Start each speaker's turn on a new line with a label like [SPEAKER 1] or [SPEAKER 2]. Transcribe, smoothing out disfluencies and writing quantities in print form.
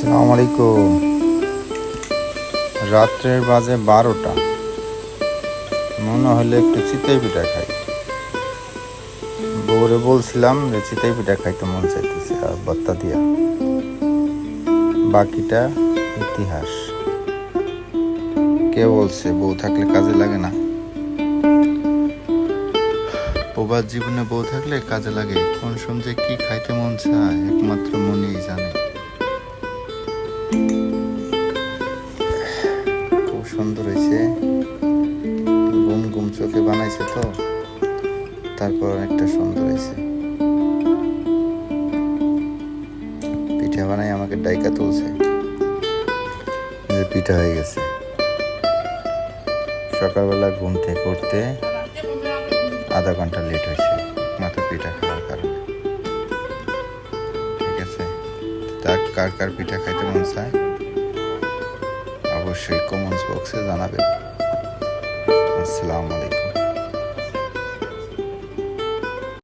[SPEAKER 1] আসসালামু আলাইকুম। রাত্রের বাজে 12টা। মনে হলে একটু চিতই পিঠা খাই। বউরে বলছিলাম যে চিতই পিঠা খাইতে মন চাইতেছে আর ভর্তা দিয়া। বাকিটা ইতিহাস। কে বলছে বউ থাকলে কাজে লাগে না? প্রবাস জীবনে বউ থাকলে কাজে লাগে। কোন সময় কি খাইতে মন চায় একমাত্র মনেই জানে। খুব সুন্দর হয়েছে, গুম গুম চোখে বানাইছে তো, তারপর অনেকটা সুন্দর হয়েছে। পিঠা বানাই আমাকে ডাইকা তুলছে যে পিঠা হয়ে গেছে। সকালবেলা ঘুম থেকে উঠতে আধা ঘন্টা লেট হয়েছে মাত্র পিঠা খাওয়ার কারণে। ঠিক আছে, তার কার কার পিঠা খাইতে মন চায় অবশ্যই কমেন্টস বক্সে জানাবেন। আসসালামু আলাইকুম।